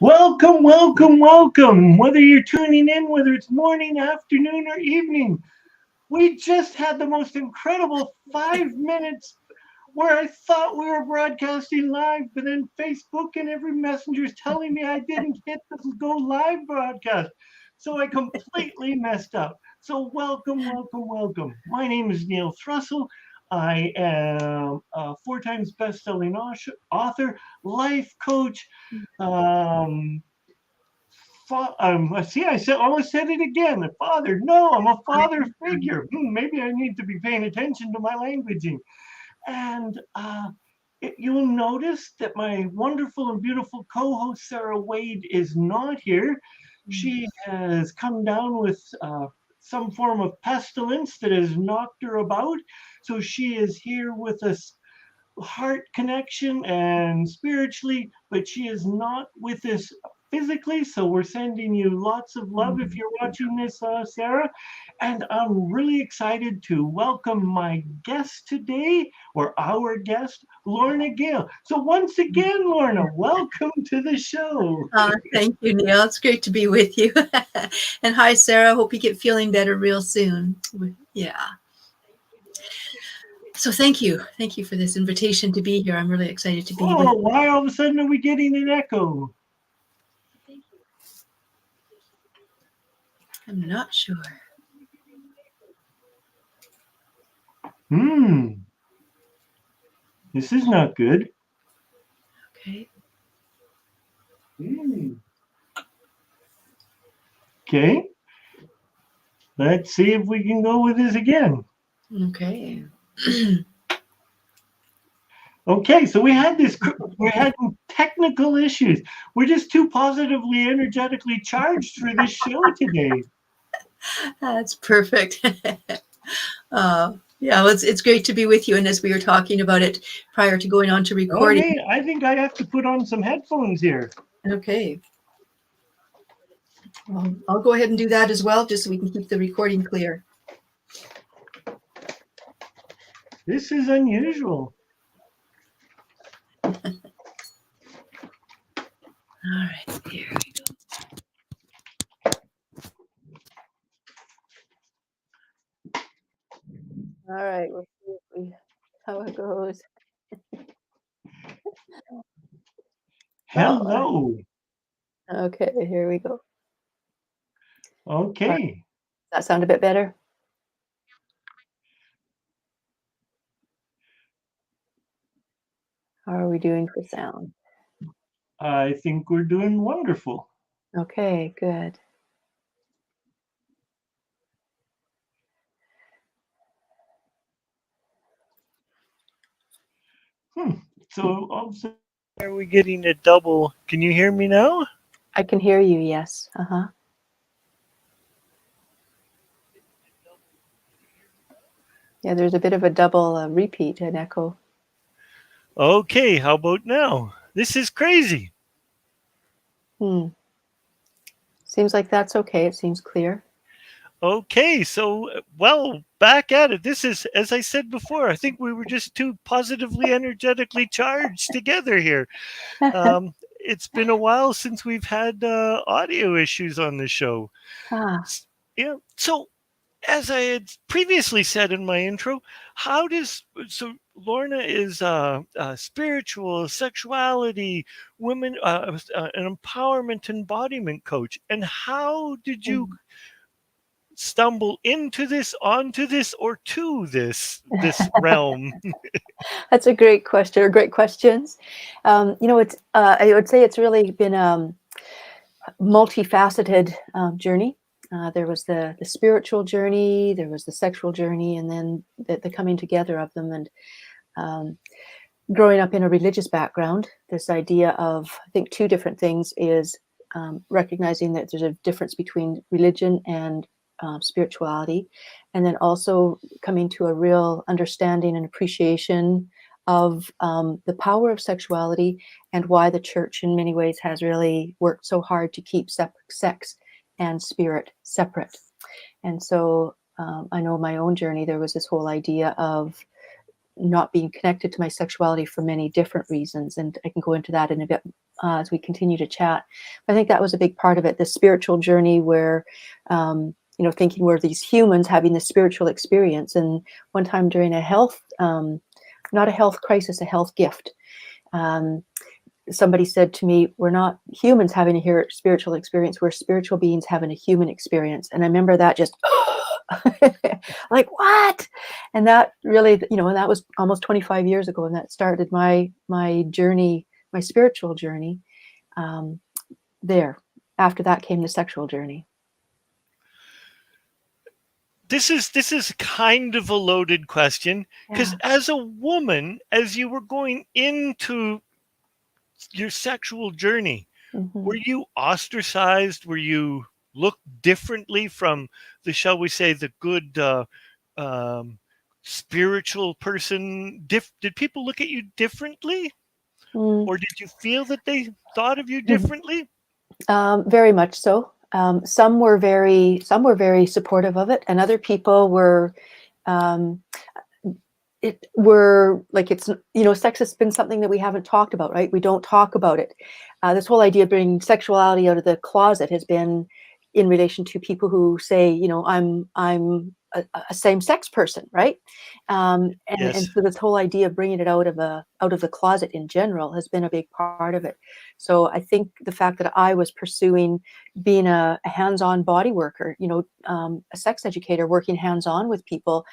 Welcome, welcome, welcome. Whether you're tuning in, whether it's morning, afternoon, or evening, we just had the most incredible 5 minutes where I thought we were broadcasting live, but then Facebook and every messenger is telling me I didn't hit the go live broadcast. So I completely messed up. So welcome, welcome, welcome. My name is Neil Thrussell. I am a 4 times best-selling author, life coach, um, I said almost said it again. A father. No, I'm a father figure. Maybe I need to be paying attention to my languaging. And you'll notice that my wonderful and beautiful co-host Sarah Wade is not here. She has come down with some form of pestilence that has knocked her about. So she is here with us, heart connection and spiritually, but she is not with us physically. So we're sending you lots of love if you're watching this, Sarah. And I'm really excited to welcome my guest today, or our guest, Lorna Gale. So once again, Lorna, welcome to the show. Thank you, Neil. It's great to be with you. And hi, Sarah. Hope you get feeling better real soon. Yeah. So thank you. Thank you for this invitation to be here. I'm really excited to be with you. Why all of a sudden are we getting an echo? I'm not sure. This is not good. Okay. Okay. Let's see if we can go with this again. Okay. Okay, so we had technical issues. We're just too positively, energetically charged for this show today. That's perfect. Yeah, well, it's great to be with you. And as we were talking about it prior to going on to recording. Okay, I think I have to put on some headphones here. Okay. Well, I'll go ahead and do that as well, just so we can keep the recording clear. This is unusual. All right, here we go. All right, we'll see how it goes. Hello. Okay, here we go. Okay. Does that sound a bit better? How are we doing for sound? I think we're doing wonderful. Okay, good. So also, are we getting a double? Can you hear me now? I can hear you, yes. Yeah, there's a bit of a double repeat, an echo. Okay, how about now? This is crazy. Seems like that's okay. It seems clear. Okay, so, well, back at it. This is, as I said before, I think we were just too positively, energetically charged together here. It's been a while since we've had audio issues on the show. Yeah, so as I had previously said in my intro, Lorna is spiritual, sexuality, women, an empowerment embodiment coach. And how did you stumble into this, onto this, or to this realm? That's a great question, or great questions. It's I would say it's really been a multifaceted journey. There was the spiritual journey, there was the sexual journey, and then the coming together of them. And growing up in a religious background, this idea of, I think, two different things is recognizing that there's a difference between religion and spirituality, and then also coming to a real understanding and appreciation of the power of sexuality and why the church in many ways has really worked so hard to keep sex and spirit separate. And so I know my own journey, there was this whole idea of not being connected to my sexuality for many different reasons. And I can go into that in a bit as we continue to chat. I think that was a big part of it, the spiritual journey where, thinking we're these humans having this spiritual experience. And one time during a health, not a health crisis, a health gift, somebody said to me, we're not humans having a spiritual experience, we're spiritual beings having a human experience. And I remember that just like, what? And that really, and that was almost 25 years ago. And that started my journey, my spiritual journey there. After that came the sexual journey. This is kind of a loaded question, because as a woman, as you were going into your sexual journey, were you ostracized? Were you looked differently from the, shall we say, the good spiritual person? Did people look at you differently? Or did you feel that they thought of you differently? Very much so. Some were very supportive of it, and other people were like, it's, sex has been something that we haven't talked about, right? We don't talk about it. This whole idea of bringing sexuality out of the closet has been in relation to people who say, I'm a same-sex person, right? And so this whole idea of bringing it out of the closet in general has been a big part of it. So I think the fact that I was pursuing being a hands-on body worker, a sex educator working hands-on with people,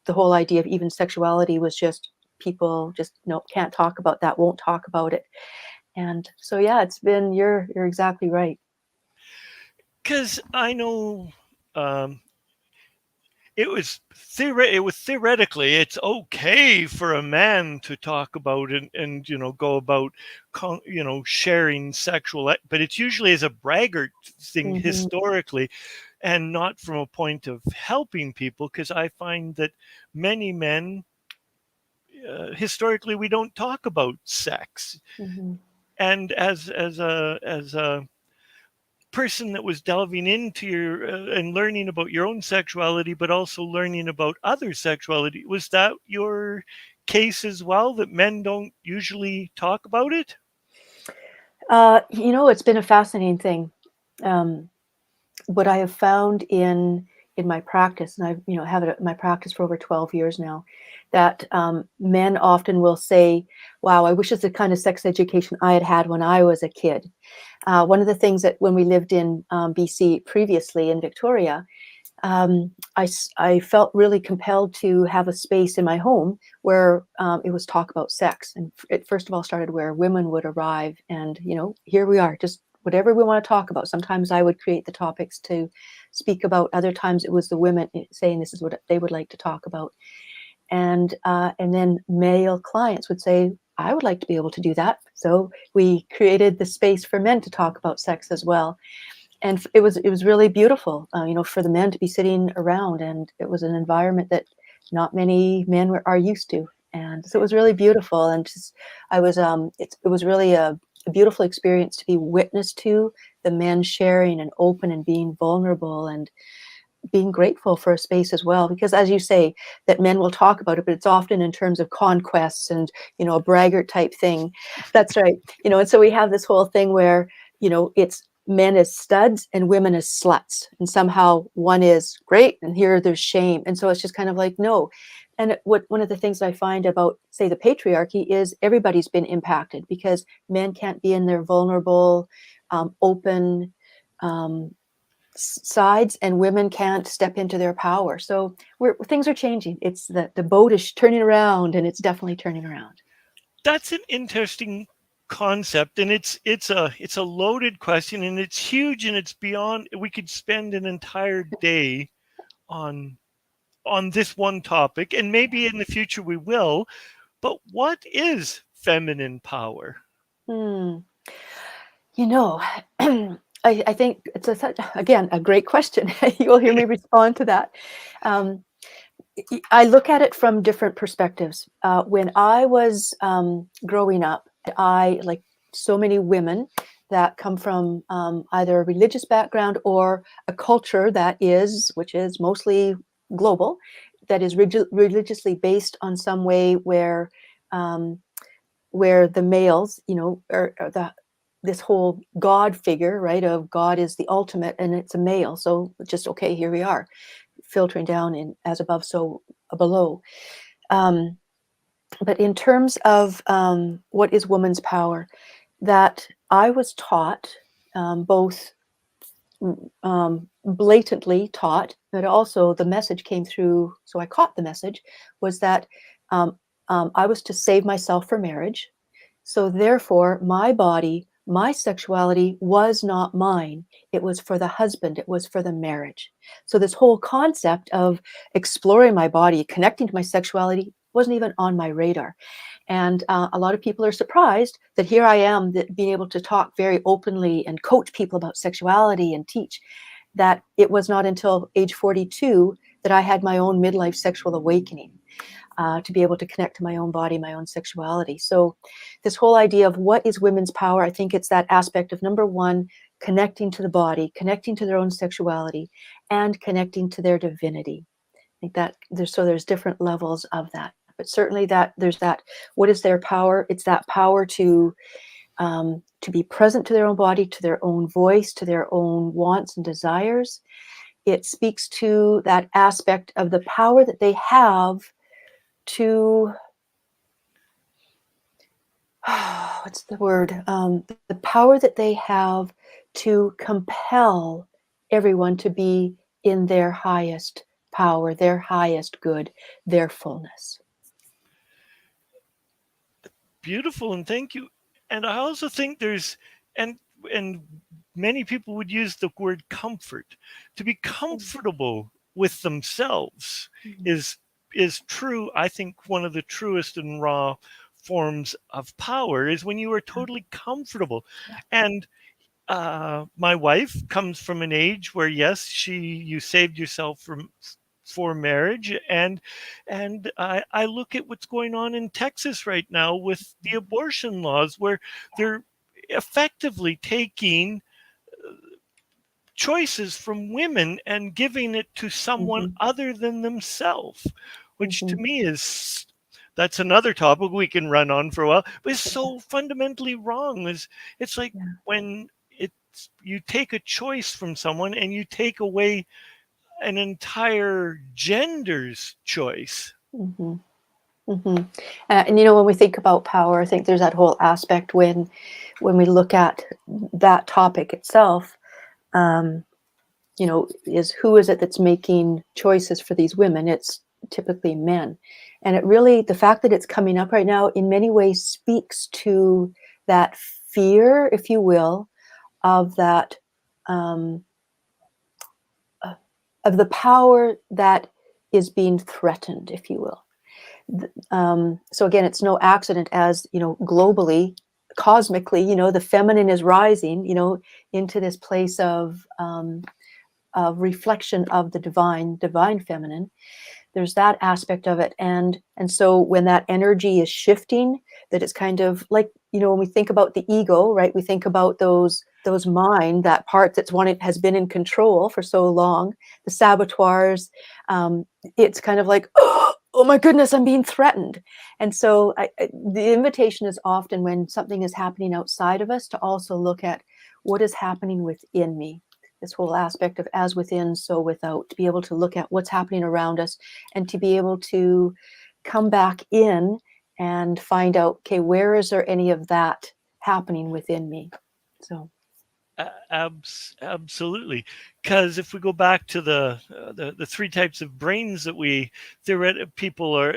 the whole idea of even sexuality was just people just can't talk about that, won't talk about it. And so it's been, you're exactly right. Because I know it was theoretically it's okay for a man to talk about and go about sharing sexual, but it's usually as a braggart thing historically, and not from a point of helping people, because I find that many men historically we don't talk about sex. And as a person that was delving into your and learning about your own sexuality, but also learning about other sexuality, was that your case as well, that men don't usually talk about it? It's been a fascinating thing. What I have found in my practice, and I've have it my practice for over 12 years now, that men often will say, wow, I wish it's the kind of sex education I had when I was a kid. One of the things that when we lived in BC previously in Victoria, I felt really compelled to have a space in my home where it was talk about sex. And it first of all started where women would arrive and, here we are, just whatever we want to talk about. Sometimes I would create the topics to speak about. Other times it was the women saying this is what they would like to talk about. And then male clients would say, I would like to be able to do that. So we created the space for men to talk about sex as well. And it was really beautiful, for the men to be sitting around, and it was an environment that not many men are used to. And so it was really beautiful. And it was really a beautiful experience to be witness to the men sharing and open and being vulnerable and being grateful for a space as well. Because as you say, that men will talk about it, but it's often in terms of conquests and, a braggart type thing. That's right. And so we have this whole thing where, it's men as studs and women as sluts. And somehow one is great and here there's shame. And so it's just kind of like, no. And one of the things I find about, say, the patriarchy is everybody's been impacted, because men can't be in their vulnerable, open sides, and women can't step into their power. So things are changing. It's the boat is turning around, and it's definitely turning around. That's an interesting concept, and it's a loaded question, and it's huge, and it's beyond. We could spend an entire day on this one topic, and maybe in the future we will. But what is feminine power? I think it's again a great question. You'll hear me respond to that. I look at it from different perspectives. When I was growing up, I, like so many women that come from either a religious background or a culture which is mostly global, that is religiously based on some way where the males, are this whole God figure, right? Of God is the ultimate, and it's a male. So just okay, here we are, filtering down in as above, so below. But in terms of what is woman's power, that I was taught, both blatantly taught, but also the message came through. So I caught the message was that I was to save myself for marriage. So therefore, my body, my sexuality was not mine. It was for the husband. It was for the marriage. So this whole concept of exploring my body, connecting to my sexuality, wasn't even on my radar. And a lot of people are surprised that here I am, that being able to talk very openly and coach people about sexuality and teach, that it was not until age 42 that I had my own midlife sexual awakening, to be able to connect to my own body, my own sexuality. So this whole idea of what is women's power, I think it's that aspect of, number one, connecting to the body, connecting to their own sexuality, and connecting to their divinity. I think that there's different levels of that. But certainly there's that, what is their power? It's that power to be present to their own body, to their own voice, to their own wants and desires. It speaks to that aspect of the power that they have to, what's the word? The power that they have to compel everyone to be in their highest power, their highest good, their fullness. Beautiful, and thank you. And I also think there's and and many people would use the word comfort. To be comfortable with themselves is true. I think one of the truest and raw forms of power is when you are totally comfortable. And my wife comes from an age where, yes, you saved yourself from for marriage, and I look at what's going on in Texas right now with the abortion laws, where they're effectively taking choices from women and giving it to someone other than themselves, which to me is, that's another topic we can run on for a while, but it's so fundamentally wrong. It's like when it's, you take a choice from someone and you take away an entire gender's choice. And when we think about power, I think there's that whole aspect when we look at that topic itself, is who is it that's making choices for these women? It's typically men. And it really, the fact that it's coming up right now in many ways speaks to that fear, if you will, of that, of the power that is being threatened, if you will. So again, it's no accident, as globally, cosmically, the feminine is rising, into this place of reflection of the divine feminine. There's that aspect of it, and so when that energy is shifting, that it's kind of like, when we think about the ego, right? We think about those mind, that part has been in control for so long, the saboteurs. It's kind of like, oh my goodness, I'm being threatened. And so the invitation is often, when something is happening outside of us, to also look at what is happening within me. This whole aspect of as within, so without, to be able to look at what's happening around us and to be able to come back in and find out, okay, where is there any of that happening within me? So. Absolutely, because if we go back to the three types of brains that we people are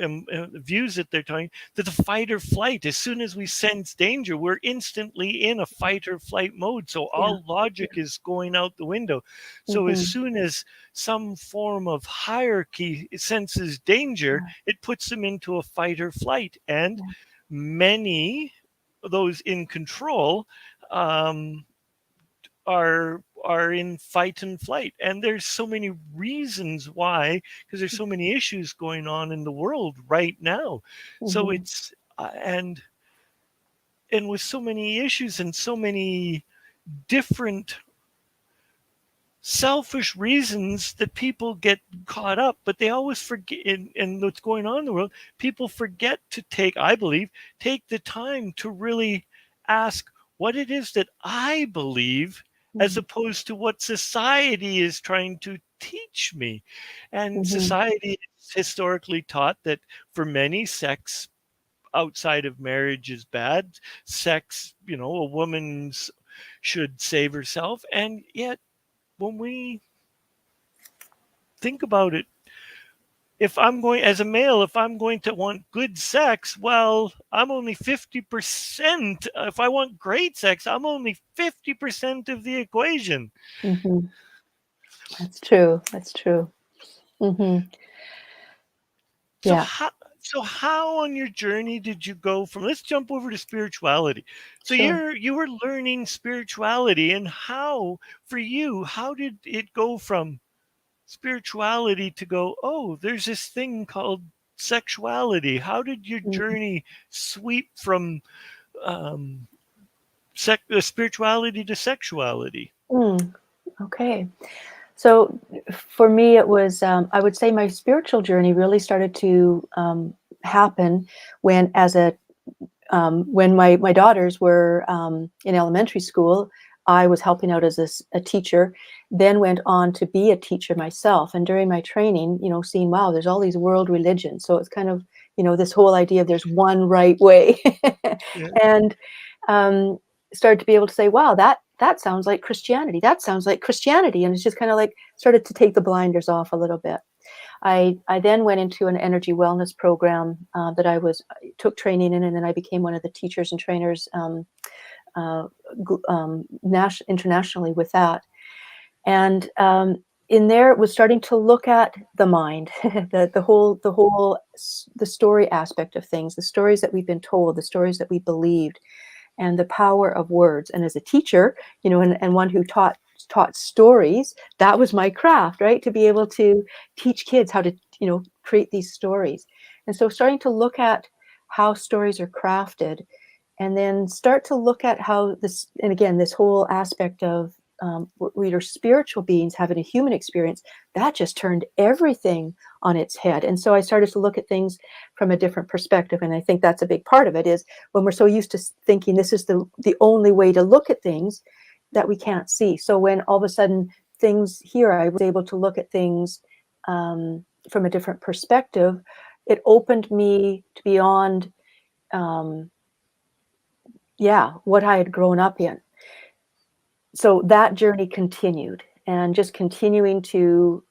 views that they're talking, that the fight or flight, as soon as we sense danger, we're instantly in a fight or flight mode. So all logic is going out the window. So as soon as some form of hierarchy senses danger, it puts them into a fight or flight. And many of those in control are in fight and flight, and there's so many reasons why, because there's so many issues going on in the world right now. So it's and with so many issues and so many different selfish reasons that people get caught up, but they always forget in what's going on in the world. People forget to I believe, take the time to really ask what it is that I believe, as Mhm. opposed to what society is trying to teach me. And Mhm. society has historically taught that for many, sex outside of marriage is bad. Sex, a woman's should save herself. And yet, when we think about it, if I'm going as a male, if I'm going to want good sex, well, I'm only 50%. If I want great sex, I'm only 50% of the equation. Mhm. That's true. That's true. Hmm. So Yeah. how on your journey did you go from, let's jump over to spirituality. So Sure. you were learning spirituality, and how for you, how did it go from spirituality to go, oh, there's this thing called sexuality? How did your Mm. journey sweep from um, spirituality to sexuality? Mm. Okay. So for me, it was, I would say my spiritual journey really started to happen when, when my daughters were in elementary school. I was helping out as a teacher, then went on to be a teacher myself. And during my training, seeing, wow, there's all these world religions. So it's kind of, this whole idea of there's one right way. Yeah. And um, started to be able to say, wow, that sounds like Christianity. That sounds like Christianity. And it's just kind of like started to take the blinders off a little bit. I then went into an energy wellness program that I took training in, and then I became one of the teachers and trainers uh, internationally with that. And in there, it was starting to look at the mind, the story aspect of things, the stories that we've been told, the stories that we believed, and the power of words. And as a teacher, and one who taught stories, that was my craft, right? To be able to teach kids how to, create these stories. And so starting to look at how stories are crafted, and then start to look at how this, and again, this whole aspect of we are spiritual beings having a human experience, that just turned everything on its head. And so I started to look at things from a different perspective. And I think that's a big part of it, is when we're so used to thinking this is the only way to look at things, that we can't see. So when all of a sudden things here, I was able to look at things from a different perspective, it opened me to beyond um, what I had grown up in. So that journey continued, and just continuing to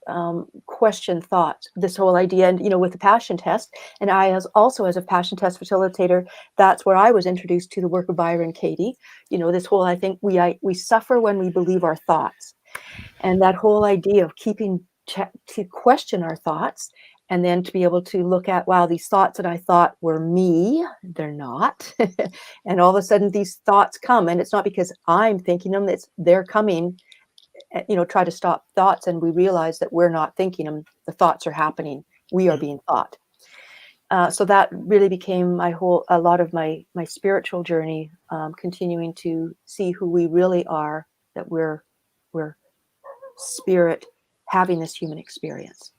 question thoughts, this whole idea, and with the passion test. And I also as a passion test facilitator, that's where I was introduced to the work of Byron Katie. This whole, I think we suffer when we believe our thoughts, and that whole idea of to question our thoughts, and then to be able to look at, wow, these thoughts that I thought were me, they're not. And all of a sudden these thoughts come, and it's not because I'm thinking them, they're coming. Try to stop thoughts, and we realize that we're not thinking them, the thoughts are happening, we are Yeah. being thought. So that really became a lot of my spiritual journey, continuing to see who we really are, that we're spirit having this human experience.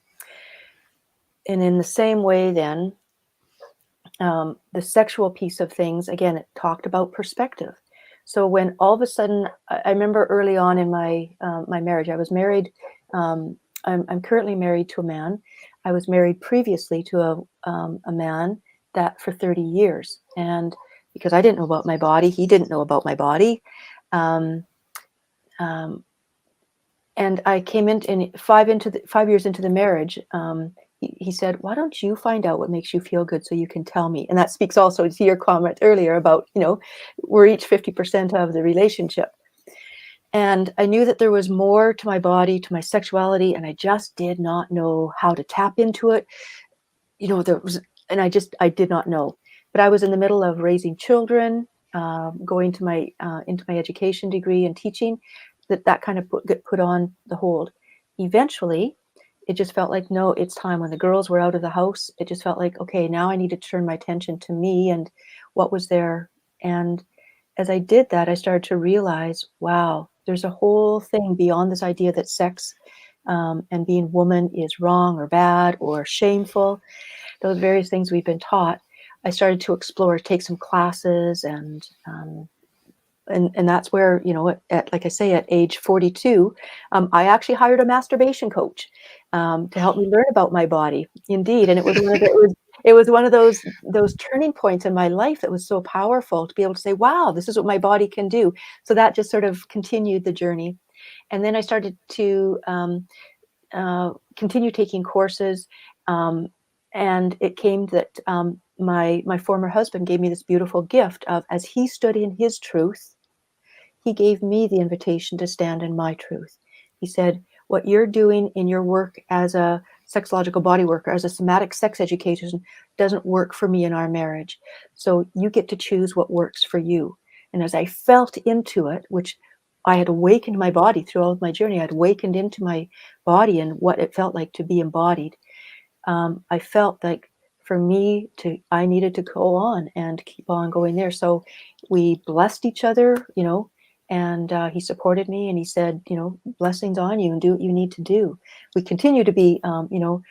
And in the same way, then, the sexual piece of things, again, it talked about perspective. So when all of a sudden, I remember early on in my marriage, I was married. I'm currently married to a man. I was married previously to a man that for 30 years, and because I didn't know about my body, he didn't know about my body. Um, um, and I came in 5 years into the marriage. He said, "Why don't you find out what makes you feel good so you can tell me?" And that speaks also to your comment earlier about, we're each 50% of the relationship. And I knew that there was more to my body, to my sexuality, and I just did not know how to tap into it. There was, and I did not know. But I was in the middle of raising children, going to into my education degree and teaching. That kind of get put on the hold. Eventually, it just felt like, no, it's time. When the girls were out of the house, it just felt like, okay, now I need to turn my attention to me and what was there. And as I did that, I started to realize, wow, There's a whole thing beyond this idea that sex and being woman is wrong or bad or shameful. Those various things we've been taught. I started to explore, take some classes, and that's where, you know, like I say, at age 42, I actually hired a masturbation coach to help me learn about my body. Indeed, and it was one of those turning points in my life that was so powerful to be able to say, wow, this is what my body can do. So that just sort of continued the journey. And then I started to continue taking courses. And it came that my former husband gave me this beautiful gift of, as he stood in his truth, he gave me the invitation to stand in my truth. He said, what you're doing in your work as a sexological body worker, as a somatic sex education, doesn't work for me in our marriage. So you get to choose what works for you. And as I felt into it, which I had awakened my body throughout my journey, I had awakened into my body and what it felt like to be embodied. I felt like for me I needed to go on and keep on going there. So we blessed each other, you know, and he supported me, and he said, you know, blessings on you, and do what you need to do. We continue to be, you know,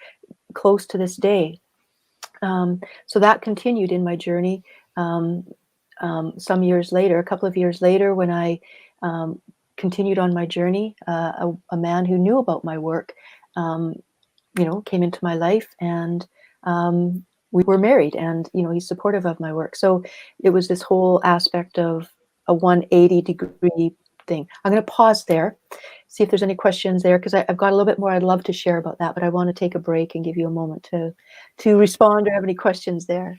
close to this day. So that continued in my journey. Some years later, a couple of years later, when I continued on my journey, a man who knew about my work, you know, came into my life, and we were married, and, you know, he's supportive of my work. So it was this whole aspect of a 180-degree thing. I'm going to pause there, see if there's any questions there, because I've got a little bit more I'd love to share about that, but I want to take a break and give you a moment to respond or have any questions there.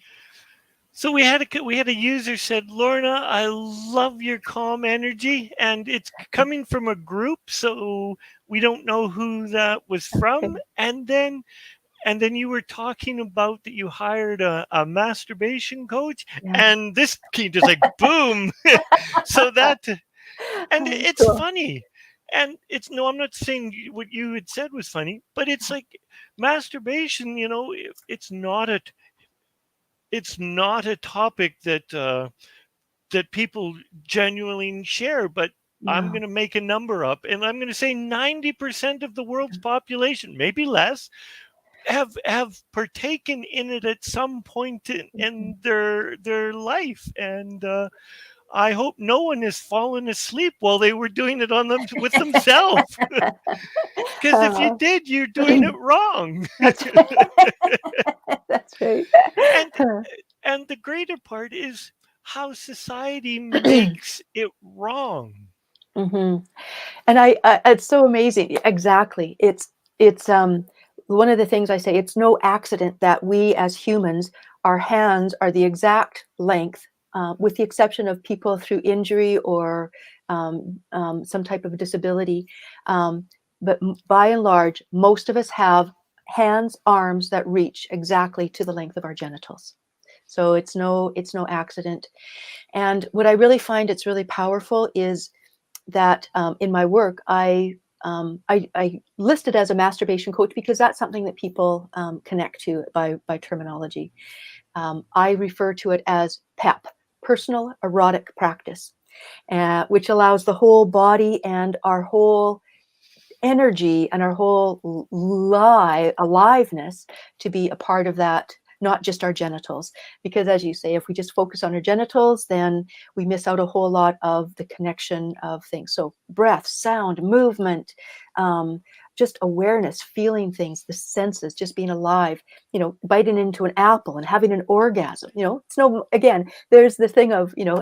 So we had a user said, Lorna, I love your calm energy, and it's coming from a group, so we don't know who that was from. Okay. And then you were talking about that you hired a masturbation coach, Yeah. and this key just like boom. So that, and it's Cool. funny. And it's no, I'm not saying what you had said was funny, but it's like masturbation, you know, it's not a topic that that people genuinely share, but I'm No. going to make a number up, and I'm going to say 90% of the world's population, maybe less, have partaken in it at some point in their life, and I hope no one has fallen asleep while they were doing it on them with themselves. Because if you did, you're doing it wrong. That's right. That's right. and and the greater part is how society makes it wrong. Mm-hmm. And I it's so amazing. Exactly. It's one of the things I say, it's no accident that we as humans, our hands are the exact length, with the exception of people through injury or some type of disability. But by and large, most of us have hands, arms that reach exactly to the length of our genitals. So it's no accident. And what I really find it's really powerful is that in my work, I listed as a masturbation coach because that's something that people connect to by terminology. I refer to it as PEP, personal erotic practice, which allows the whole body and our whole energy and our whole aliveness to be a part of that, not just our genitals. Because as you say, if we just focus on our genitals, then we miss out a whole lot of the connection of things. So breath, sound, movement, just awareness, feeling things, the senses, just being alive, you know, biting into an apple and having an orgasm, you know, it's no, again, there's the thing of, you know,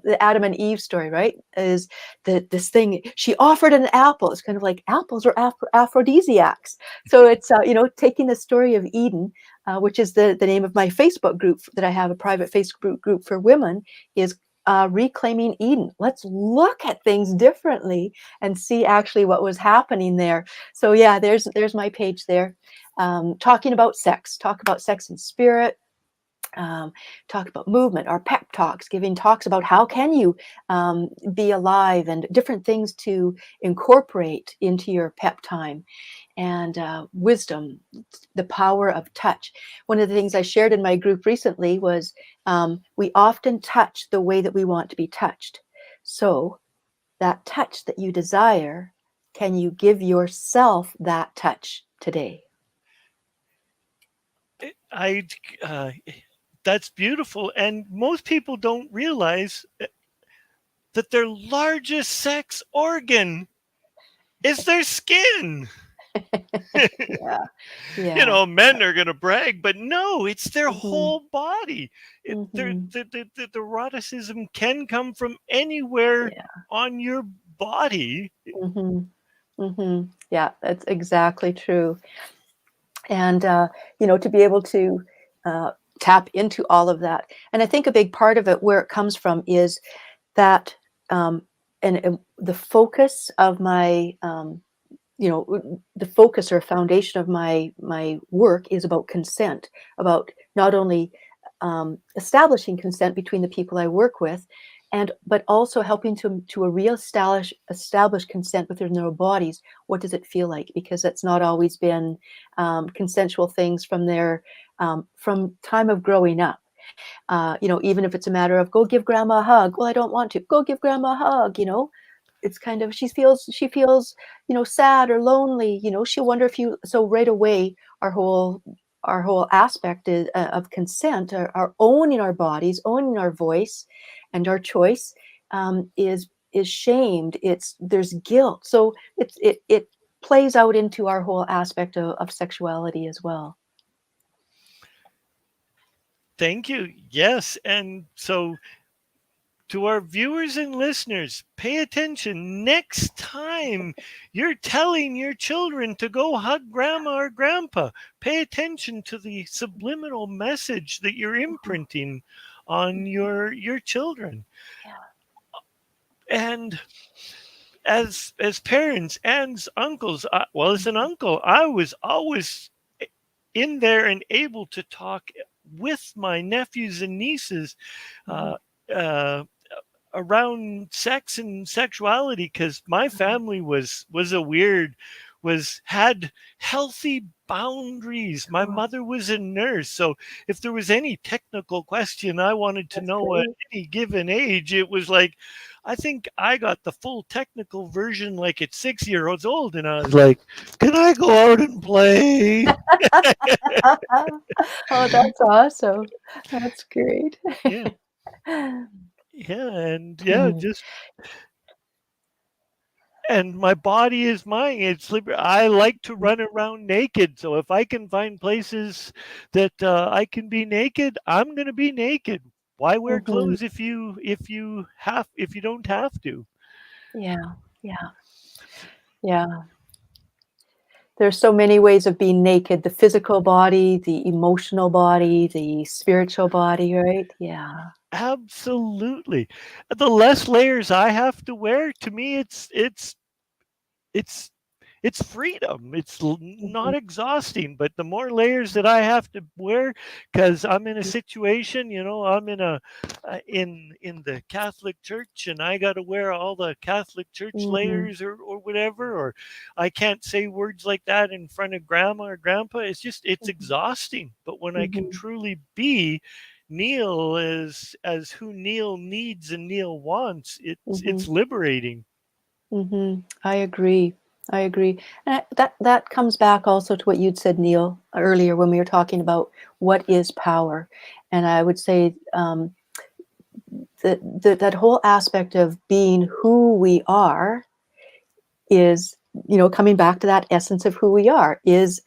the Adam and Eve story, right? Is that this thing, she offered an apple. It's kind of like apples are aphrodisiacs. So it's, you know, taking the story of Eden, which is the name of my Facebook group that I have, a private Facebook group for women, is Reclaiming Eden. Let's look at things differently and see actually what was happening there. So yeah, there's my page there. Talking about sex, talk about sex and spirit. Talk about movement, our pep talks, giving talks about how can you be alive and different things to incorporate into your pep time. And wisdom, the power of touch. One of the things I shared in my group recently was we often touch the way that we want to be touched. So that touch that you desire, can you give yourself that touch today? I that's beautiful, and most people don't realize that their largest sex organ is their skin. Yeah, You yeah. know, men are going to brag, but no, it's their Mm-hmm. whole body. Mm-hmm. The eroticism can come from anywhere Yeah. on your body. Mm-hmm. Mm-hmm. Yeah, that's exactly true. And to be able to uh, tap into all of that. And I think a big part of it, where it comes from, is that and the focus of my the focus or foundation of my work is about consent, about not only establishing consent between the people I work with, but also helping to establish consent within their bodies. What does it feel like? Because that's not always been consensual things from their from time of growing up. Even if it's a matter of go give grandma a hug. Well, I don't want to. Go give grandma a hug. It's kind of she feels sad or lonely. She'll wonder if you. So right away, our whole aspect of consent, our owning our bodies, owning our voice, and our choice is shamed. There's guilt. So it plays out into our whole aspect of sexuality as well. Thank you. Yes. And so, to our viewers and listeners, pay attention. Next time you're telling your children to go hug grandma or grandpa, pay attention to the subliminal message that you're imprinting on your children. And as parents and as uncles, well, as an uncle, I was always in there and able to talk with my nephews and nieces uh, uh, around sex and sexuality, because my family had healthy boundaries. My mother was a nurse, so if there was any technical question I wanted to That's know at great. any given age, it was like, I think I got the full technical version like at 6 years old, and I was like, can I go out and play? Oh, that's awesome. That's great. Yeah. Yeah, and yeah, Mm, just and my body is mine. I like to run around naked. So if I can find places that I can be naked, I'm gonna be naked. Why wear mhm. clothes if you don't have to? Yeah, yeah, yeah. There's so many ways of being naked, the physical body, the emotional body, the spiritual body, right? Yeah. Absolutely. The less layers I have to wear, to me, it's it's freedom. Mhm, not exhausting, but the more layers that I have to wear, because I'm in a situation, I'm in the Catholic Church, and I got to wear all the Catholic Church mhm, layers or whatever, or I can't say words like that in front of grandma or grandpa. It's mhm, exhausting. But when I can mhm, truly be Neil as who Neil needs and Neil wants, it's mhm, liberating. mhm. I agree. I agree. And that comes back also to what you'd said, Neil, earlier when we were talking about what is power. And I would say that whole aspect of being who we are is, coming back to that essence of who we are, is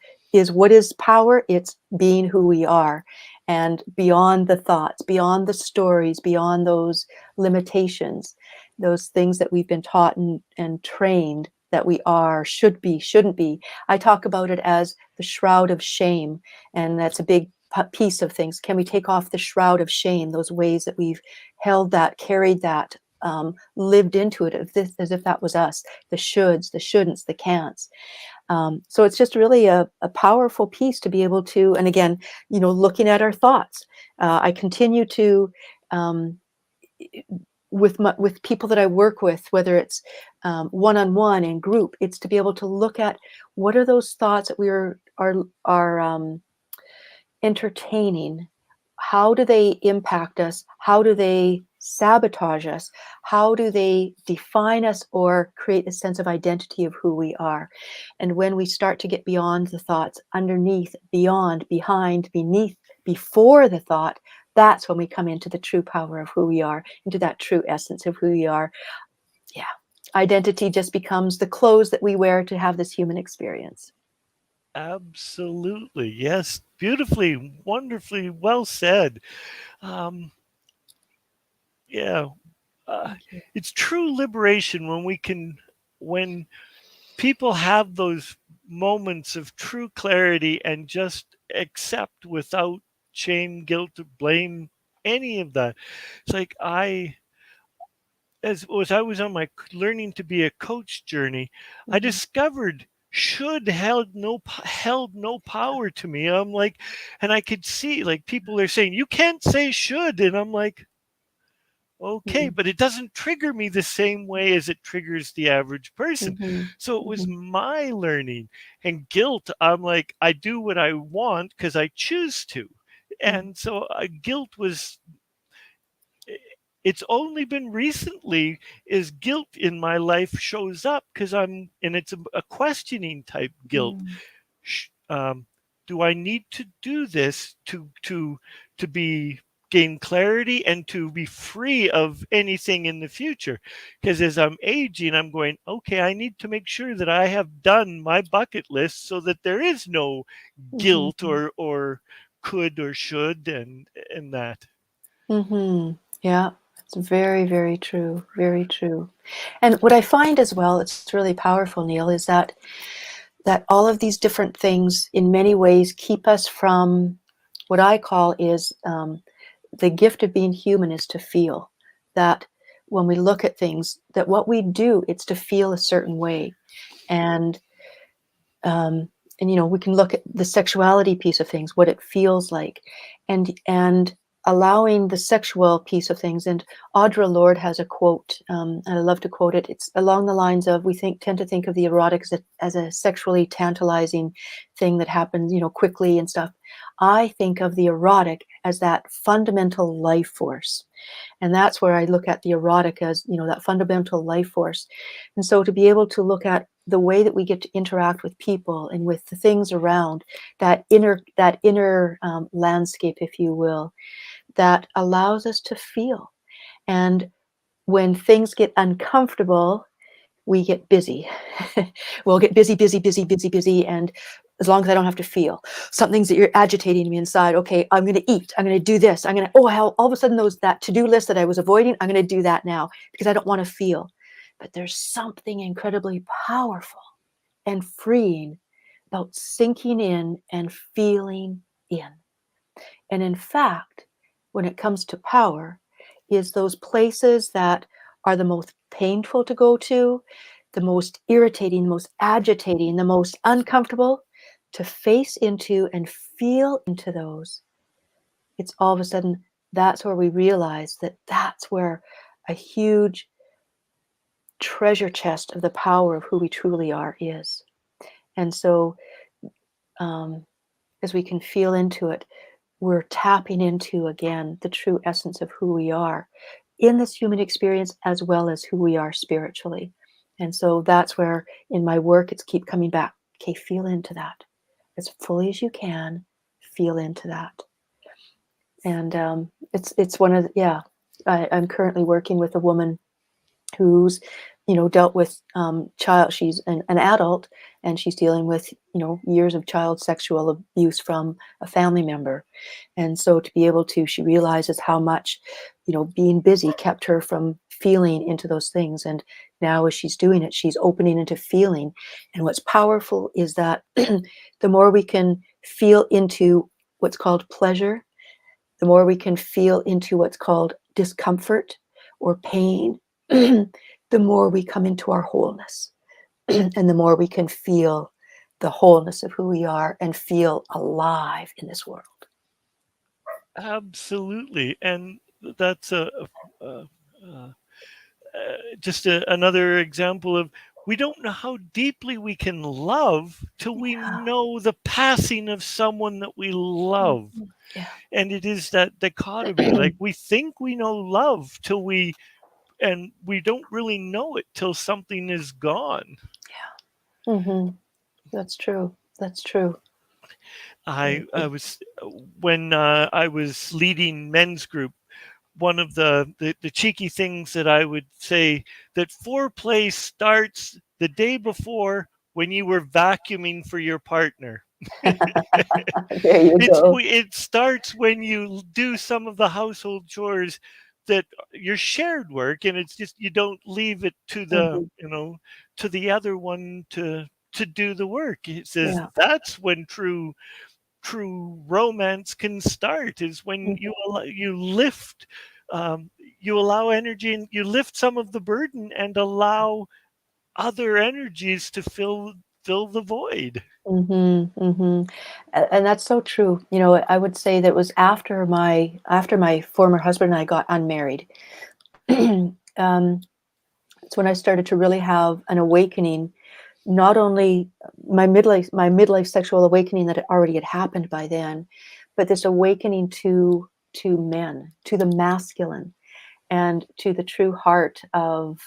what is power. It's being who we are, and beyond the thoughts, beyond the stories, beyond those limitations, those things that we've been taught and trained that we are, should be, shouldn't be. I talk about it as the shroud of shame, and that's a big piece of things. Can we take off the shroud of shame, those ways that we've held that, carried that, lived into it as if that was us, the shoulds, the shouldn'ts, the can'ts. So it's just really a powerful piece to be able to, and again, looking at our thoughts. I continue to, um, with people that I work with, whether it's one-on-one, in group, it's to be able to look at what are those thoughts that we are entertaining. How do they impact us? How do they sabotage us? How do they define us or create a sense of identity of who we are? And when we start to get beyond the thoughts, underneath, beyond, behind, beneath, before the thought, that's when we come into the true power of who we are, into that true essence of who we are. Yeah. Identity just becomes the clothes that we wear to have this human experience. Absolutely. Yes. Beautifully, wonderfully well said. Um, yeah. It's true liberation when people have those moments of true clarity and just accept without shame, guilt, or blame, any of that. It's like as I was on my learning to be a coach journey, I Mhm. discovered should held no power to me. I'm like, and I could see like people are saying you can't say should, and I'm like, okay, Mhm. but it doesn't trigger me the same way as it triggers the average person. Mhm. So it was Mhm. my learning. And guilt, I'm like, I do what I want because I choose to. Mhm. And so guilt was, it's only been recently is guilt in my life shows up because and it's a questioning type guilt. Mhm. sh- um, do I need to do this to be gain clarity and to be free of anything in the future? Because as I'm aging, I'm going, okay, I need to make sure that I have done my bucket list so that there is no guilt Mhm. or could or should and that. Mhm. Yeah, it's very, very true. Very true. And what I find as well, it's really powerful, Neil, is that all of these different things, in many ways, keep us from what I call is the gift of being human is to feel. That when we look at things, that what we do, it's to feel a certain way, and um, and we can look at the sexuality piece of things, what it feels like, and allowing the sexual piece of things. And Audre Lorde has a quote, and I love to quote it. It's along the lines of, tend to think of the erotic as a sexually tantalizing thing that happens, quickly and stuff. I think of the erotic as that fundamental life force. And that's where I look at the erotic as, that fundamental life force. And so to be able to look at the way that we get to interact with people and with the things around, that inner landscape, if you will, that allows us to feel. And when things get uncomfortable, we get busy. We'll get busy, busy, busy, busy, busy. And as long as I don't have to feel something's that you're agitating me inside. Okay, I'm going to eat. I'm going to do this. I'm going to, all of a sudden that to-do list that I was avoiding, I'm going to do that now because I don't want to feel. But there's something incredibly powerful and freeing about sinking in and feeling in. And in fact, when it comes to power, is those places that are the most painful to go to, the most irritating, the most agitating, the most uncomfortable, to face into and feel into those. It's all of a sudden, that's where we realize that that's where a huge treasure chest of the power of who we truly are is. And so, um, as we can feel into it, we're tapping into again the true essence of who we are in this human experience as well as who we are spiritually. And so that's where in my work it's keep coming back. Okay, feel into that as fully as you can. Feel into that. And it's one of I'm currently working with a woman who's dealt with child. She's an adult, and she's dealing with years of child sexual abuse from a family member. And so to be able to, she realizes how much being busy kept her from feeling into those things. And now as she's doing it, she's opening into feeling. And what's powerful is that the more we can feel into what's called pleasure, the more we can feel into what's called discomfort or pain, the more we come into our wholeness. And the more we can feel the wholeness of who we are and feel alive in this world. Absolutely. And that's a, a just another example of we don't know how deeply we can love till we Yeah. know the passing of someone that we love. Yeah. And it is that dichotomy. Like we think we know love till we don't really know it till something is gone. Mm-hmm. That's true. That's true. I was when I was leading men's group, one of the cheeky things that I would say, that foreplay starts the day before when you were vacuuming for your partner. There you go. It starts when you do some of the household chores that your shared work, and it's just, you don't leave it to the, Mhm. to the other one to do the work. It says Yeah. that's when true romance can start, is when Mhm. you lift, um, you allow energy, and you lift some of the burden and allow other energies to fill the void. Mm-hmm, mm-hmm. And that's so true. I would say that it was after my former husband and I got unmarried. um, it's when I started to really have an awakening. Not only my midlife sexual awakening that already had happened by then, but this awakening to men, to the masculine, and to the true heart of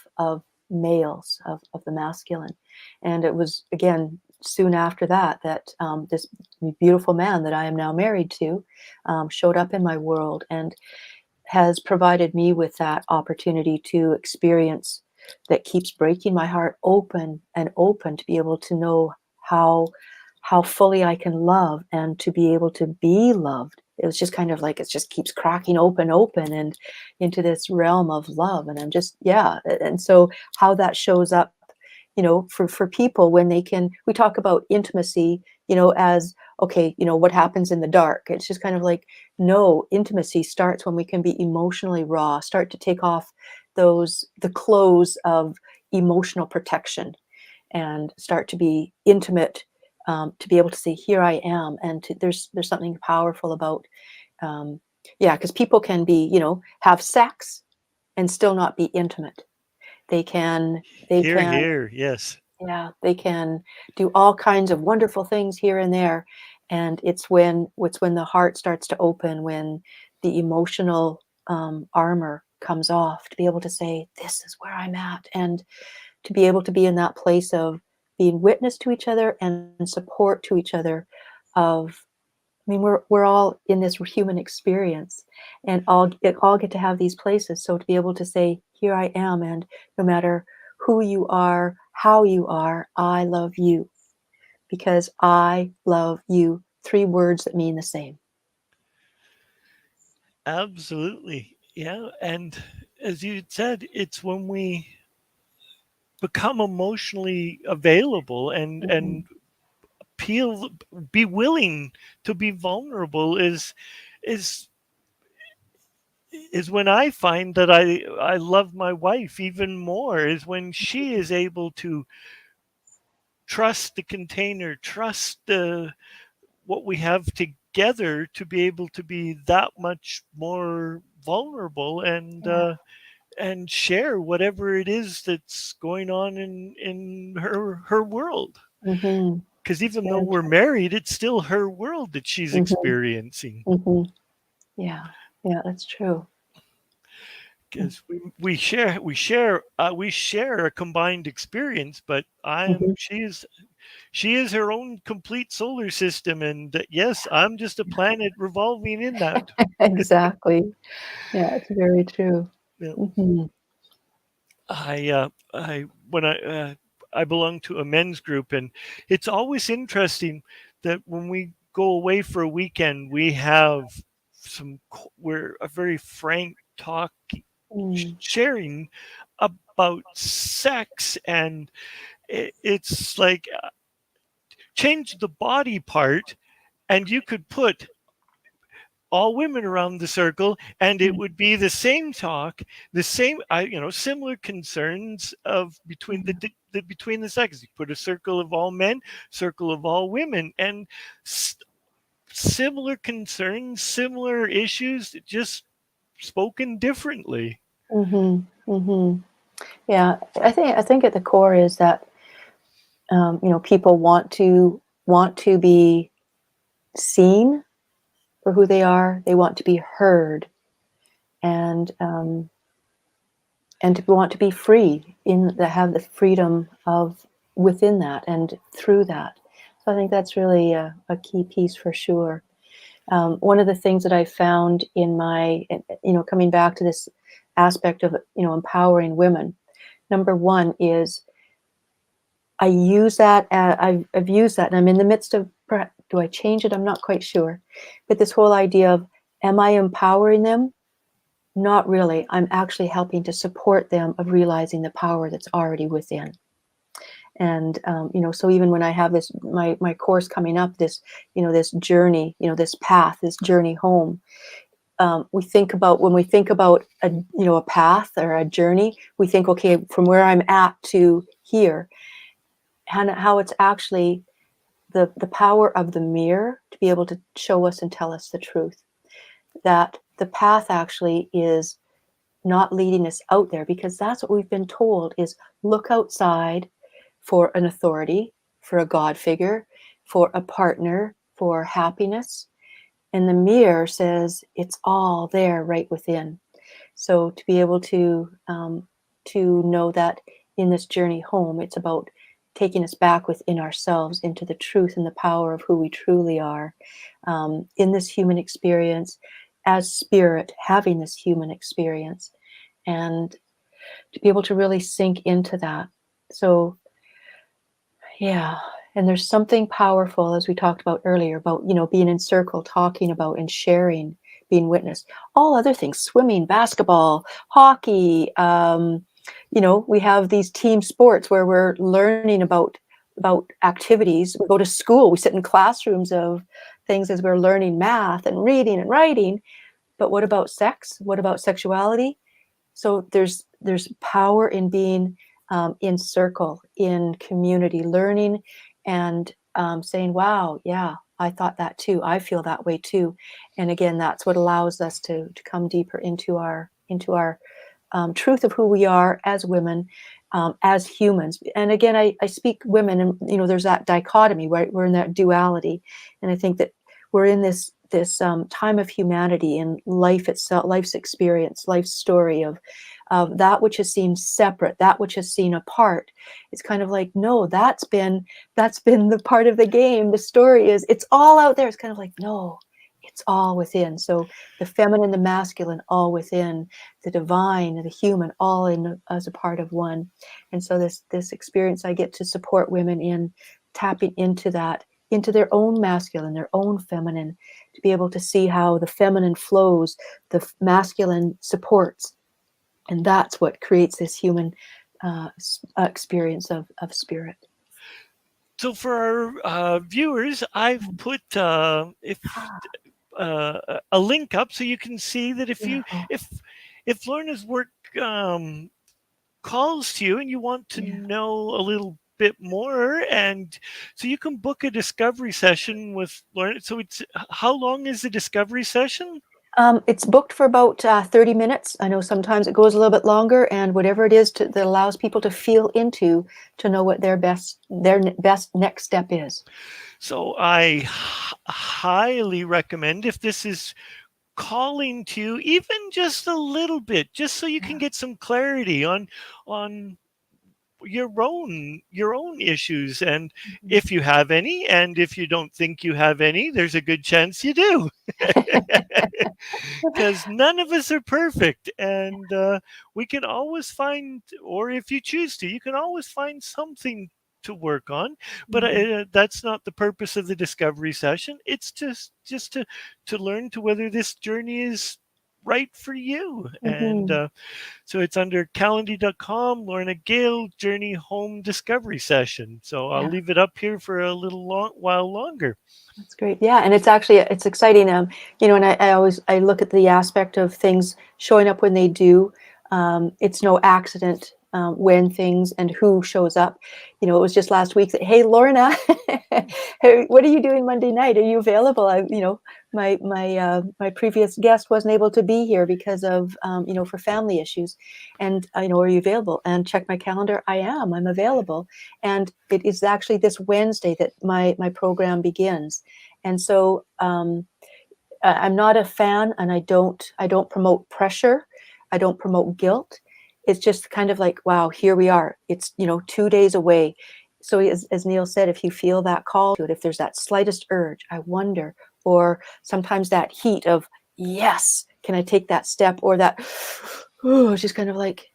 males, of the masculine. And it was again soon after that this beautiful man that I am now married to showed up in my world and has provided me with that opportunity to experience, that keeps breaking my heart open and open, to be able to know how fully I can love and to be able to be loved. It was just kind of like it just keeps cracking open and into this realm of love. And I'm just, yeah. And so how that shows up, for people when we talk about intimacy, as okay, what happens in the dark. It's just kind of like, no, intimacy starts when we can be emotionally raw, start to take off the clothes of emotional protection, and start to be intimate, to be able to say, here I am. And there's something powerful about, yeah, because people can be, have sex and still not be intimate. They Here, can, here, yes. yeah, they can do all kinds of wonderful things here and there. And it's when the heart starts to open, when the emotional armor comes off, to be able to say, this is where I'm at. And to be able to be in that place of being witness to each other and support to each other. I mean, we're all in this human experience, and all get to have these places. So to be able to say, here I am, and no matter who you are, how you are, I love you, because I love you. 3 words that mean the same. Absolutely. Yeah. And as you said, it's when we become emotionally available and Mhm. peel be willing to be vulnerable, is is when I find that I love my wife even more, is when she is able to trust the container, trust the what we have together, to be able to be that much more vulnerable Yeah. and share whatever it is that's going on in her world. Mhm. Because It's even though very we're true. married, it's still her world that she's Mhm. experiencing. Mhm. Yeah. Yeah, that's true. Because we share a combined experience, but Mhm. she is her own complete solar system, and yes, I'm just a planet revolving in that. Exactly. Yeah, it's very true. You know, Mhm. I when I belong to a men's group, and it's always interesting that when we go away for a weekend, we have we're a very frank talk, Mm. sharing about sex, and it's like, change the body part, and you could put all women around the circle, and it Mm. would be the same talk, the same, similar concerns of between the sexes. You put a circle of all men, circle of all women, and s- similar concerns, similar issues, just spoken differently. Mhm. Mhm. Yeah, I think at the core is that People want to be seen for who they are. They want to be heard, and to want to be free have the freedom of within that and through that. So I think that's really a key piece for sure. One of the things that I found in my, coming back to this aspect of, empowering women, number one is I use that. I've used that, and I'm in the midst of. Do I change it? I'm not quite sure. But this whole idea of, am I empowering them? Not really. I'm actually helping to support them of realizing the power that's already within. And so even when I have this my course coming up, this this journey, this path, this journey home. When we think about a path or a journey, we think, okay, from where I'm at to here, and how it's actually the power of the mirror to be able to show us and tell us the truth. That the path actually is not leading us out there, because that's what we've been told is look outside for an authority, for a God figure, for a partner, for happiness. And the mirror says it's all there right within. So to be able to know that in this journey home, it's about taking us back within ourselves into the truth and the power of who we truly are, in this human experience, as spirit, having this human experience, and to be able to really sink into that. So, yeah. And there's something powerful, as we talked about earlier, about, being in circle, talking about and sharing, being witness. All other things, swimming, basketball, hockey, we have these team sports where we're learning about activities. We go to school, we sit in classrooms of things as we're learning math and reading and writing. But what about sex? What about sexuality? So there's power in being in circle, in community, learning and saying, wow, yeah, I thought that too. I feel that way too. And again, that's what allows us to come deeper into our truth of who we are as women, as humans. And again, I speak women, and there's that dichotomy, right? We're in that duality, and I think that we're in this time of humanity and life itself, life's experience, life's story of that which is seen separate, that which is seen apart. It's kind of like, no, that's been the part of the game. The story is it's all out there. It's kind of like, no, it's all within. So the feminine, the masculine, all within, the divine and the human, all in as a part of one. And so this experience, I get to support women in tapping into that, into their own masculine, their own feminine, to be able to see how the feminine flows, the masculine supports. And that's what creates this human experience of spirit. So for our viewers, I've put a link up so you can see that if Lorna's work calls to you and you want to know a little bit more, and so you can book a discovery session with Lorna. So it's, how long is the discovery session? It's booked for about 30 minutes. I know sometimes it goes a little bit longer, and whatever it is that allows people to feel into, to know what their best next step is. So I highly recommend, if this is calling to you, even just a little bit, just so you can get some clarity on your own issues, and if you have any, and if you don't think you have any, there's a good chance you do. Because none of us are perfect, and we can always find, or if you choose to, you can always find something to work on. But that's not the purpose of the discovery session. It's just to learn to whether this journey is right for you. And so it's under calendly.com, Lorna Gale Journey Home Discovery Session. So I'll leave it up here for a little while longer. That's great. Yeah, and it's exciting. And I look at the aspect of things showing up when they do. It's no accident when things and who shows up. You know, it was just last week that, hey, Lorna, hey, what are you doing Monday night? Are you available? My previous guest wasn't able to be here because of, for family issues. And, are you available? And check my calendar. I'm available. And it is actually this Wednesday that my program begins. And so I'm not a fan, and I don't promote pressure. I don't promote guilt. It's just kind of like, wow, here we are. It's, 2 days away. So as Neil said, if you feel that call to it, if there's that slightest urge, I wonder, or sometimes that heat of, yes, can I take that step, or that, oh, just kind of like,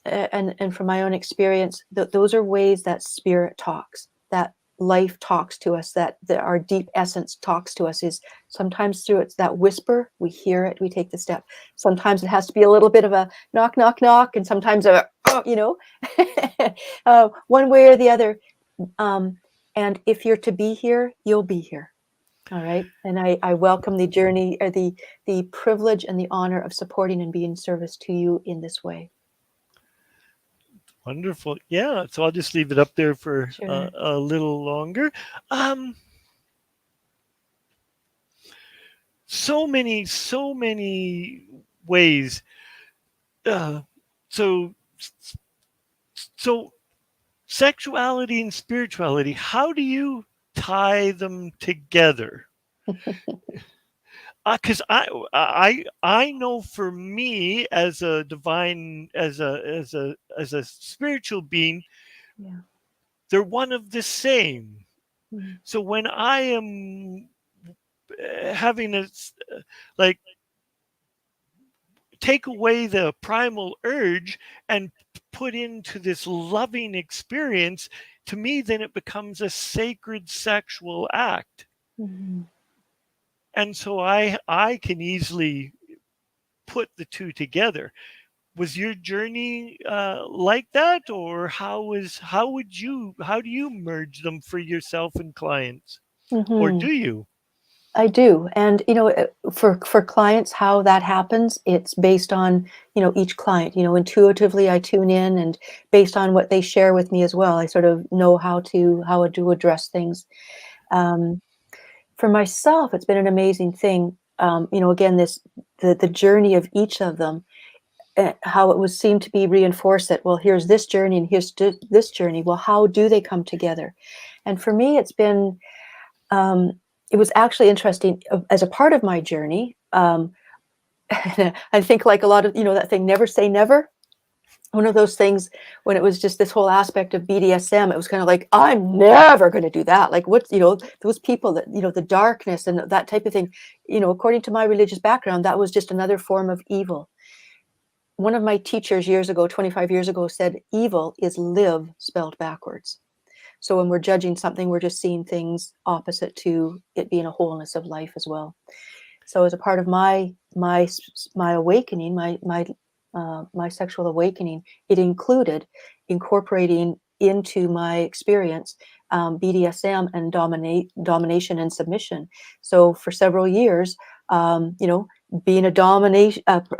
and from my own experience, those are ways that spirit talks, that life talks to us, that our deep essence talks to us, is sometimes through it's that whisper, we hear it, we take the step. Sometimes it has to be a little bit of a knock, knock, knock, and sometimes one way or the other. And if you're to be here, you'll be here. All right. And I welcome the journey, or the privilege and the honor of supporting and being service to you in this way. Wonderful. Yeah. So I'll just leave it up there for Sure. a little longer. So many ways. So sexuality and spirituality, how do you tie them together? Because I know for me, as a divine, as a spiritual being, Yeah. they're one of the same. Mm-hmm. So when I am having a, like, take away the primal urge and put into this loving experience, to me, then it becomes a sacred sexual act. Mm-hmm. And so I can easily put the two together. Was your journey like that, or how do you merge them for yourself and clients, or do you? I do. And, for clients, how that happens, it's based on, each client, intuitively I tune in, and based on what they share with me as well, I sort of know how to address things. For myself, it's been an amazing thing. Again, the journey of each of them, how it was seemed to be reinforced that, well, here's this journey and here's this journey. Well, how do they come together? And for me, it's been, it was actually interesting as a part of my journey. I think, like a lot of, that thing, never say never. One of those things, when it was just this whole aspect of BDSM, it was kind of like, I'm never going to do that. Like, what's, those people that, the darkness and that type of thing, according to my religious background, that was just another form of evil. One of my teachers years ago, 25 years ago, said, evil is live spelled backwards. So when we're judging something, we're just seeing things opposite to it being a wholeness of life as well. So as a part of my awakening, my sexual awakening, it included incorporating into my experience BDSM and domination and submission. So for several years, being a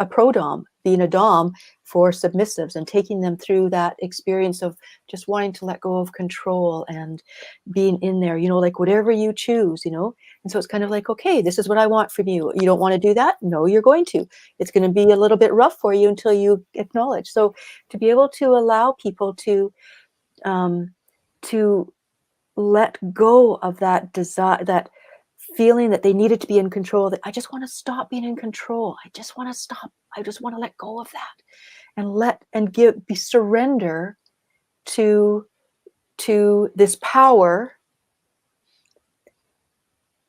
pro-dom, being a dom for submissives, and taking them through that experience of just wanting to let go of control and being in there, like whatever you choose, And so it's kind of like, okay, this is what I want from you. You don't want to do that? No, you're going to. It's going to be a little bit rough for you until you acknowledge. So to be able to allow people to let go of that desire, that feeling that they needed to be in control, that I just want to stop being in control. I just want to stop. I just want to let go of that and surrender to this power.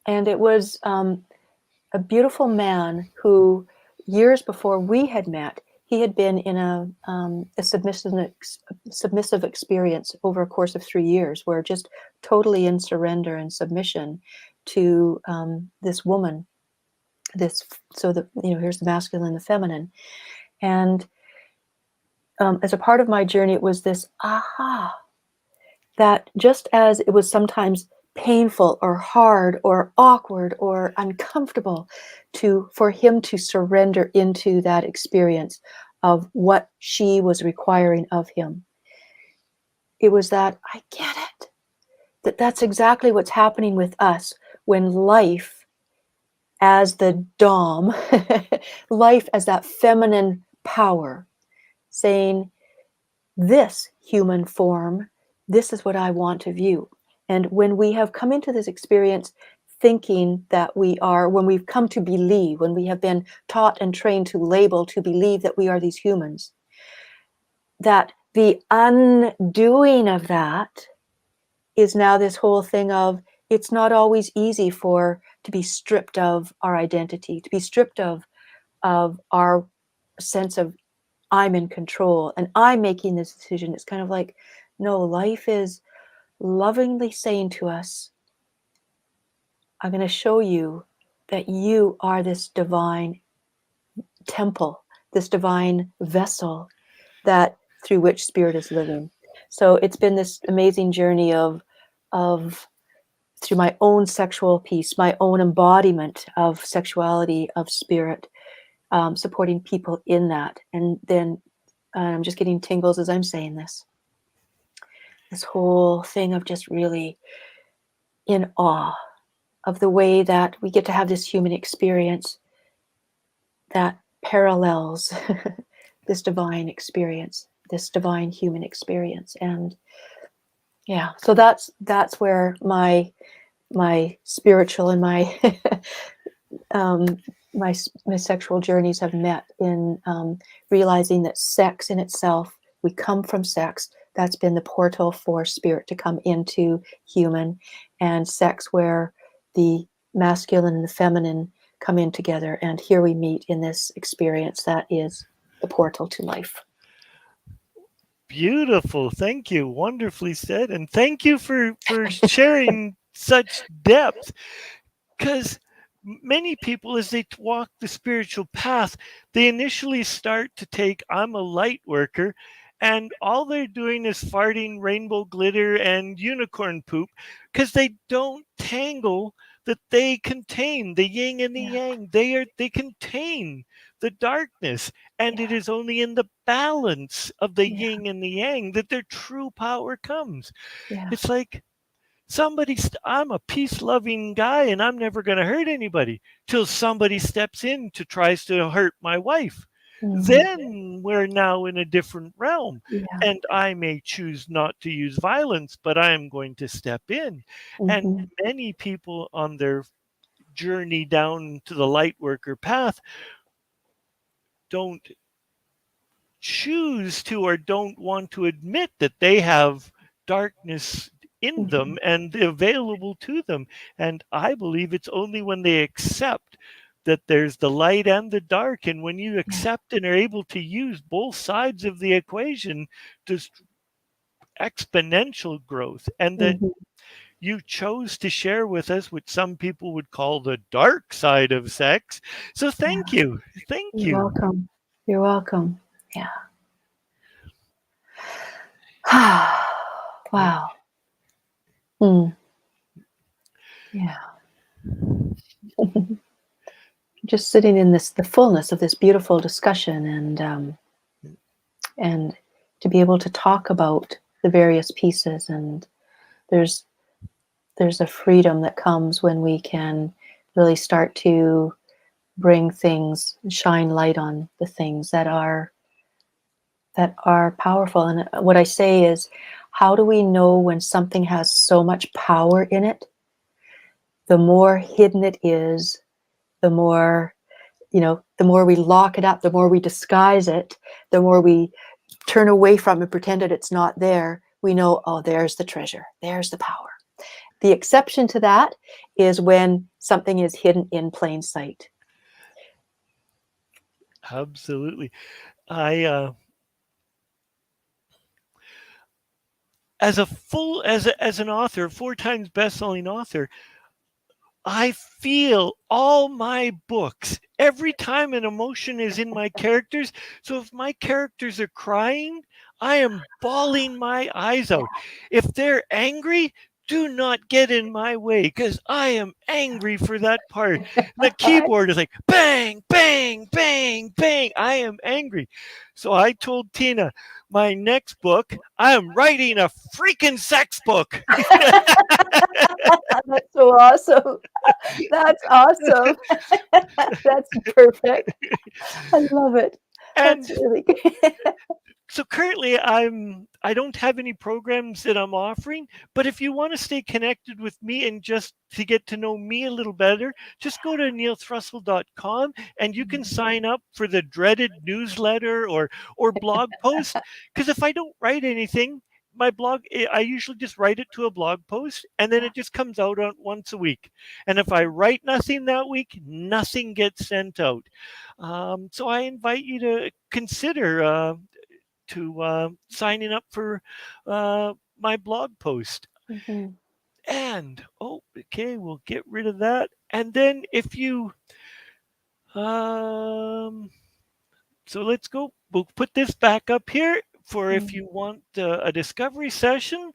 And it was a beautiful man who, years before we had met, he had been in a submissive experience over a course of 3 years, where just totally in surrender and submission to this woman. Here's the masculine and the feminine. And as a part of my journey, it was this aha, that just as it was sometimes painful or hard or awkward or uncomfortable for him to surrender into that experience of what she was requiring of him. It was that, I get it. That's exactly what's happening with us when life as the Dom, life as that feminine power, saying, this human form, this is what I want of you. And when we have come into this experience thinking that we are, when we've come to believe, when we have been taught and trained to label, to believe that we are these humans, that the undoing of that is now this whole thing of, it's not always easy to be stripped of our identity, to be stripped of our sense of I'm in control and I'm making this decision. It's kind of like, no, life is lovingly saying to us, I'm going to show you that you are this divine temple, this divine vessel that through which spirit is living. So it's been this amazing journey of through my own sexual piece, my own embodiment of sexuality, of spirit, supporting people in that. And then I'm just getting tingles as I'm saying this. This whole thing of just really in awe of the way that we get to have this human experience that parallels this divine experience, this divine human experience. And yeah, so that's where my spiritual and my my sexual journeys have met, in realizing that sex in itself, we come from sex. That's been the portal for spirit to come into human, and sex where the masculine and the feminine come in together. And here we meet in this experience that is the portal to life. Beautiful. Thank you. Wonderfully said. And thank you for sharing such depth. Because many people, as they walk the spiritual path, they initially start to take, I'm a light worker, and all they're doing is farting rainbow glitter and unicorn poop, because they don't tangle that they contain the yin and the yang. They contain the darkness, and it is only in the balance of the yin and the yang that their true power comes. It's like, I'm a peace-loving guy and I'm never going to hurt anybody, till somebody steps in to tries to hurt my wife. Then we're now in a different realm, and I may choose not to use violence, but I'm going to step in. And many people on their journey down to the light worker path don't choose to, or don't want to admit that they have darkness in them and available to them. And I believe it's only when they accept that there's the light and the dark, and when you accept and are able to use both sides of the equation, just exponential growth. And that you chose to share with us what some people would call the dark side of sex. So thank you. Thank you. You're welcome. You're welcome. Yeah. Wow. Yeah. Just sitting in the fullness of this beautiful discussion, and to be able to talk about the various pieces, and there's a freedom that comes when we can really start to bring things, shine light on the things that are powerful. And what I say is, how do we know when something has so much power in it? The more hidden it is, the more, the more we lock it up, the more we disguise it, the more we turn away from and pretend that it's not there, we know, oh, there's the treasure, there's the power. The exception to that is when something is hidden in plain sight. Absolutely. I as an author, 4 times best-selling author, I feel all my books every time an emotion is in my characters. So if my characters are crying, I am bawling my eyes out. If they're angry, do not get in my way because I am angry for that part. And the keyboard is like bang, bang, bang, bang. I am angry. So I told Tina, my next book, I am writing a freaking sex book. That's so awesome. That's awesome. That's perfect. I love it. And That's really good. so currently I don't have any programs that I'm offering, but if you want to stay connected with me and just to get to know me a little better, just go to neilthrussell.com and you can sign up for the dreaded newsletter or blog post. Because if I don't write anything, my blog, I usually just write it to a blog post and then it just comes out on once a week. And if I write nothing that week, nothing gets sent out. So I invite you to consider signing up for my blog post. Mhm. And okay, we'll get rid of that. And then if you so let's go. We'll put this back up here for if you want a discovery session,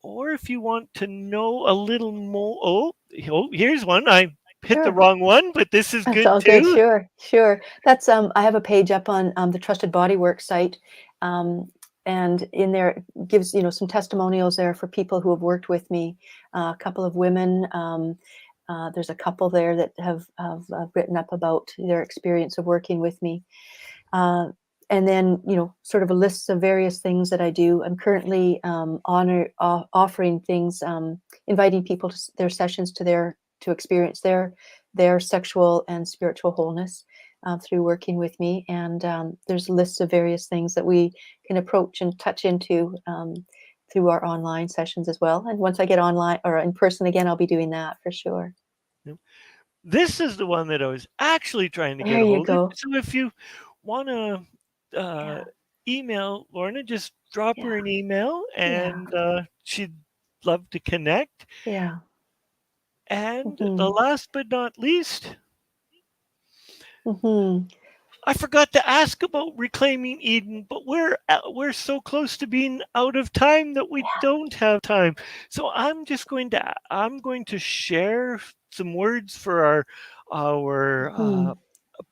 or if you want to know a little more. Here's one. I hit the Sure. wrong one, but this is That's good all good. too. Sure, sure. That's I have a page up on the Trusted Bodywork site, and in there it gives some testimonials there for people who have worked with me. A couple of women. There's a couple there that have written up about their experience of working with me. And then, sort of a list of various things that I do. I'm currently offering things, inviting people to their sessions to experience their sexual and spiritual wholeness through working with me. And there's lists of various things that we can approach and touch into through our online sessions as well. And once I get online or in person again, I'll be doing that for sure. This is the one that I was actually trying to There get a you hold of. go. So if you want to Yeah. email Lorna, just drop her Yeah. an email and she'd love to connect. Yeah. And the Mhm. last but not least, Mhm. I forgot to ask about Reclaiming Eden, but we're so close to being out of time that we don't have time. So I'm going to share some words for our Mhm.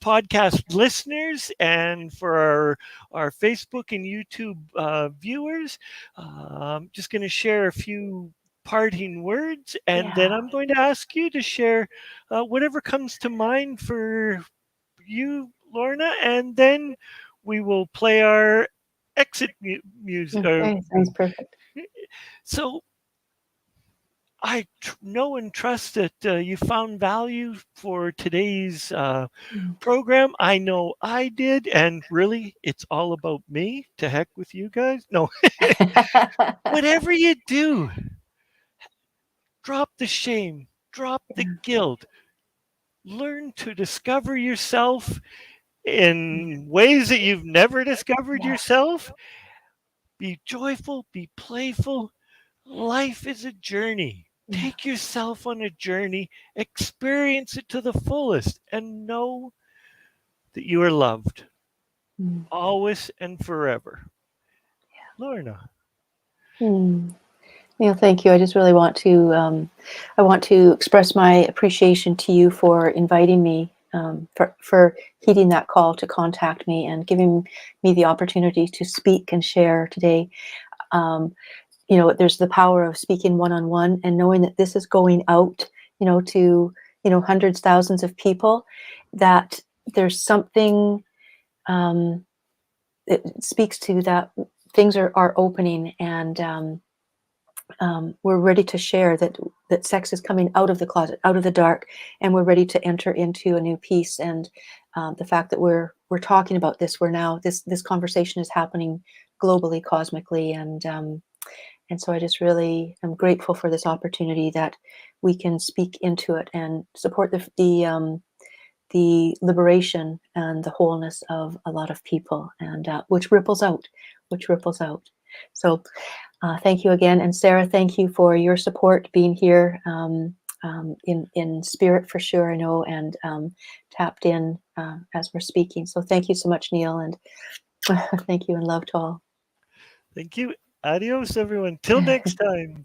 podcast listeners and for our Facebook and YouTube viewers. I'm just going to share a few parting words, and then Yeah. I'm going to ask you to share whatever comes to mind for you, Lorna, and then we will play our exit music. Okay. Sounds perfect. So I know and trust that you found value for today's Mm. program. I know I did, and really, it's all about me. To heck with you guys. No, whatever you do, drop the shame, drop the guilt, learn to discover yourself in ways that you've never discovered Yeah. yourself. Be joyful, be playful. Life is a journey. Yeah. Take yourself on a journey, experience it to the fullest, and know that you are loved Mm. always and forever. Lorna. Mm. Neil, thank you. I just really want to I want to express my appreciation to you for inviting me, for heeding that call to contact me and giving me the opportunity to speak and share today. Um, there's the power of speaking one-on-one and knowing that this is going out, to hundreds, thousands of people. That there's something it speaks to that things are opening, and we're ready to share that sex is coming out of the closet, out of the dark, and we're ready to enter into a new peace. And the fact that we're talking about this, we're now this conversation is happening globally, cosmically, and so I just really am grateful for this opportunity that we can speak into it and support the liberation and the wholeness of a lot of people, and which ripples out. So thank you again. And Sarah, thank you for your support, being here in spirit for sure, I know, and tapped in as we're speaking. So thank you so much, Neil, and thank you and love to all. Thank you. Adios, everyone. Till next time.